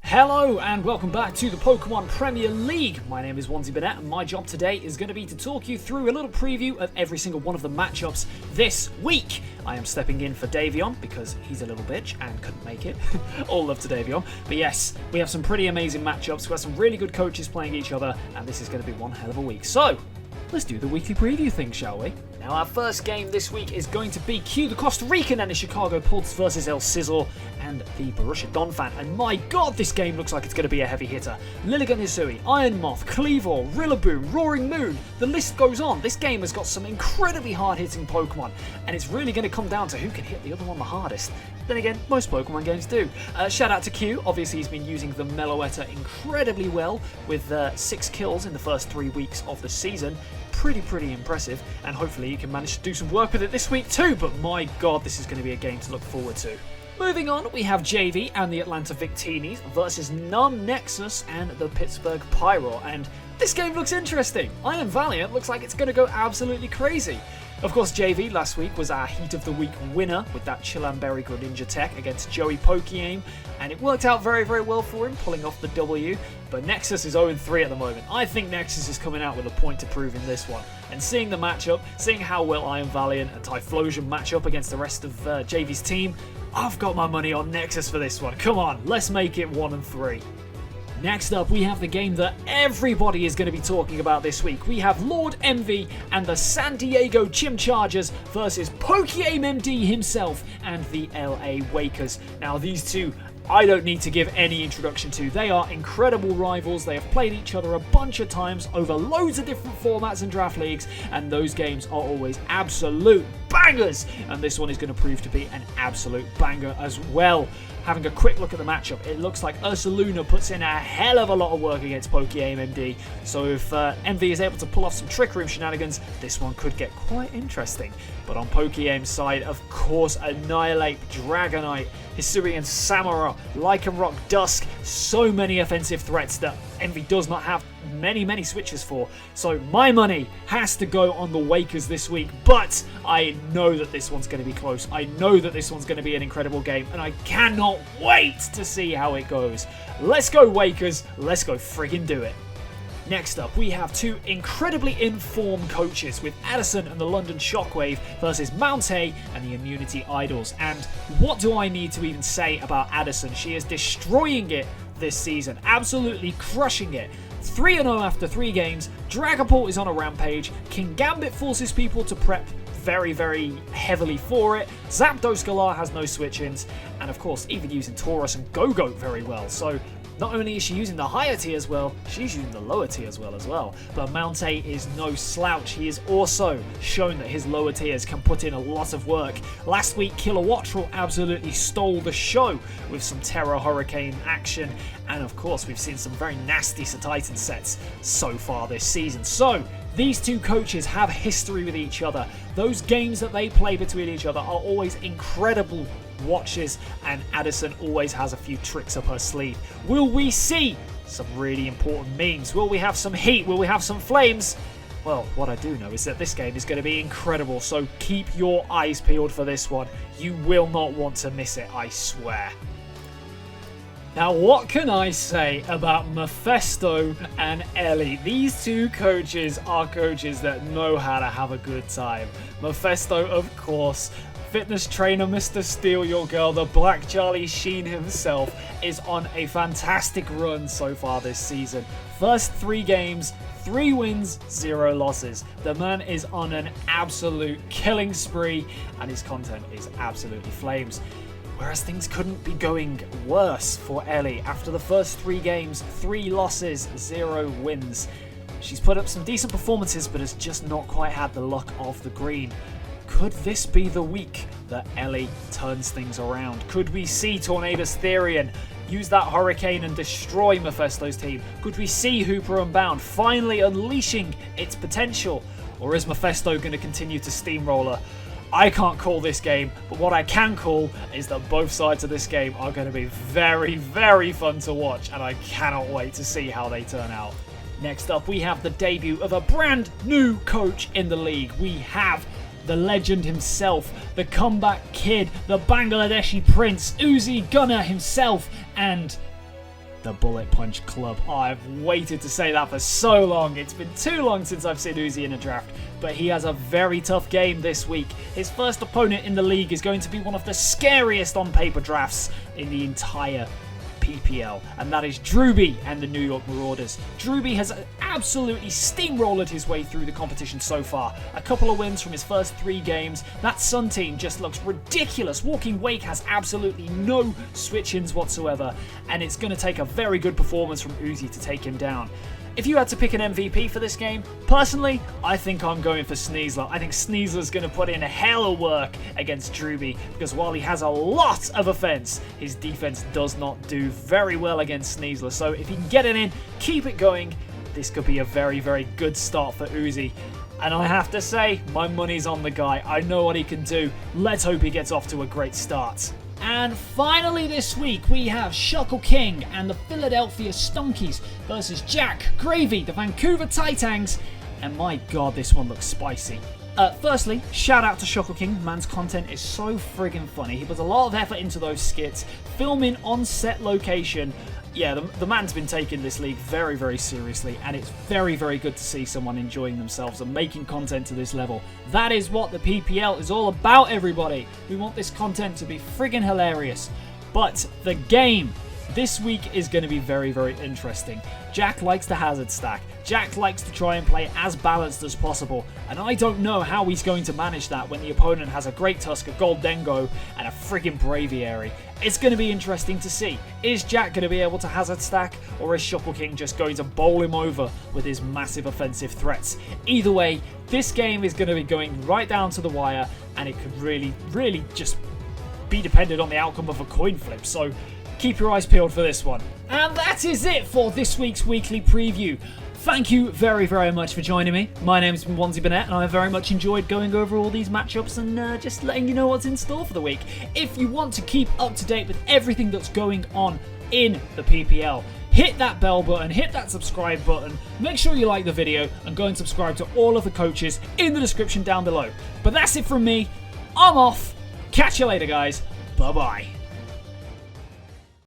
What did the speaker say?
Hello and welcome back to the Pokemon Premier League. My name is Onesie and my job today is going to be to talk you through a little preview of every single one of the matchups this week. I am stepping in for Davion because he's a little bitch and couldn't make it. All love to Davion. But yes, we have some pretty amazing matchups. We have some really good coaches playing each other and this is going to be one hell of a week. So, let's do the weekly preview thing, shall we? Now, our first game this week is going to be Q, the Costa Rican, and the Chicago Pulse versus El Sizzle and the Borussia Donphan. And my god, this game looks like it's going to be a heavy hitter. Lilligant Hisui, Iron Moth, Cleavor, Rillaboom, Roaring Moon. The list goes on. This game has got some incredibly hard-hitting Pokemon, and it's really going to come down to who can hit the other one the hardest. Then again, most Pokemon games do. Shout out to Q. Obviously, he's been using the Meloetta incredibly well with 6 kills in the first 3 weeks of the season. Pretty impressive, and hopefully you can manage to do some work with it this week too, but my god, this is going to be a game to look forward to. Moving on, we have JV and the Atlanta Victinis versus Numb Nexus and the Pittsburgh Pyro, and this game looks interesting. Iron Valiant looks like it's going to go absolutely crazy. Of course, JV last week was our Heat of the Week winner with that Chilamberry Greninja tech against Joey Pokieaim, and it worked out very well for him, pulling off the W. But Nexus is 0-3 at the moment. I think Nexus is coming out with a point to prove in this one. And seeing the matchup, seeing how well Iron Valiant and Typhlosion match up against the rest of JV's team, I've got my money on Nexus for this one. Come on, let's make it 1-3. Next up, we have the game that everybody is going to be talking about this week. We have Lord Envy and the San Diego Chimchargers versus Pokieaim MD himself and the LA Wakers. Now, these two, I don't need to give any introduction to. They are incredible rivals. They have played each other a bunch of times over loads of different formats and draft leagues, and those games are always absolute bangers. And this one is going to prove to be an absolute banger as well. Having a quick look at the matchup, it looks like Ursaluna puts in a hell of a lot of work against Pokieaim MD. So if Envy is able to pull off some Trick Room shenanigans, this one could get quite interesting. But on Pokieaim's side, of course, Annihilate, Dragonite, Hisuian Samura, Lycanroc, Dusk, so many offensive threats that Envy does not have many switches for. So my money has to go on the Wakers this week, but I know that this one's going to be close. I know that this one's going to be an incredible game, and I cannot wait to see how it goes. Let's go Wakers, let's go friggin' do it. Next up, we have two incredibly informed coaches with Addison and the London Shockwave versus Mount A and the Immunity Idols. And what do I need to even say about Addison? She is destroying it this season, absolutely crushing it. 3-0 after 3 games, Dragapult is on a rampage, King Gambit forces people to prep very heavily for it, Zapdos Galar has no switch-ins, and of course even using Taurus and Go-Goat very well. So not only is she using the higher tier as well, she's using the lower tier as well. But Mount A is no slouch. He has also shown that his lower tiers can put in a lot of work. Last week, Kilowattrel absolutely stole the show with some Terra Hurricane action. And of course, we've seen some very nasty Titan sets so far this season. So these two coaches have history with each other. Those games that they play between each other are always incredible watches, and Addison always has a few tricks up her sleeve. Will we see some really important memes? Will we have some heat? Will we have some flames? Well, what I do know is that this game is going to be incredible, so keep your eyes peeled for this one. You will not want to miss it, I swear. Now, what can I say about Mephisto and Ellie? These two coaches are coaches that know how to have a good time. Mephisto, of course, fitness trainer Mr. Steal Your Girl, the Black Charlie Sheen himself, is on a fantastic run so far this season. First 3 games, 3 wins, 0 losses. The man is on an absolute killing spree and his content is absolutely flames. Whereas things couldn't be going worse for Ellie. After the first 3 games, 3 losses, 0 wins. She's put up some decent performances but has just not quite had the luck of the green. Could this be the week that Ellie turns things around? Could we see Tornadus Therian use that Hurricane and destroy Mephisto's team? Could we see Hooper Unbound finally unleashing its potential? Or is Mephisto going to continue to steamroller? I can't call this game, but what I can call is that both sides of this game are going to be very fun to watch, and I cannot wait to see how they turn out. Next up, we have the debut of a brand new coach in the league. We have the legend himself, the comeback kid, the Bangladeshi prince, Uzi Gunnar himself, and the Bullet Punch Club. Oh, I've waited to say that for so long. It's been too long since I've seen Uzi in a draft, but he has a very tough game this week. His first opponent in the league is going to be one of the scariest on paper drafts in the entire PPL, and that is Drewby and the New York Marauders. Drewby has absolutely steamrolled his way through the competition so far. A couple of wins from his first 3 games. That Sun team just looks ridiculous. Walking Wake has absolutely no switch-ins whatsoever, and it's going to take a very good performance from Uzi to take him down. If you had to pick an MVP for this game, personally, I think I'm going for Sneasler. I think Sneasler's going to put in a hell of work against Drewby, because while he has a lot of offense, his defense does not do very well against Sneasler. So if he can get it in, keep it going, this could be a very, very good start for Uzi. And I have to say, my money's on the guy. I know what he can do. Let's hope he gets off to a great start. And finally this week, we have Shuckle King and the Philadelphia Stonkies versus Jack, Gravy, the Vancouver Titans, and my god, this one looks spicy. Firstly, shout out to Shuckle King. Man's content is so friggin' funny. He puts a lot of effort into those skits, filming on set location. Yeah, the man's been taking this league very, very seriously, and it's very, very good to see someone enjoying themselves and making content to this level. That is what the PPL is all about, everybody. We want this content to be friggin' hilarious. But the game this week is going to be very, very interesting. Jack likes the hazard stack. Jack likes to try and play as balanced as possible, and I don't know how he's going to manage that when the opponent has a Great Tusk, a Gold Dengo, and a friggin' Braviary. It's going to be interesting to see. Is Jack going to be able to hazard stack, or is Shuckle King just going to bowl him over with his massive offensive threats? Either way, this game is going to be going right down to the wire, and it could really, really just be dependent on the outcome of a coin flip. So keep your eyes peeled for this one. And that is it for this week's weekly preview. Thank you very, very much for joining me. My name's been Onesie Burnett, and I very much enjoyed going over all these matchups and just letting you know what's in store for the week. If you want to keep up to date with everything that's going on in the PPL, hit that bell button, hit that subscribe button, make sure you like the video, and go and subscribe to all of the coaches in the description down below. But that's it from me. I'm off. Catch you later, guys. Bye-bye.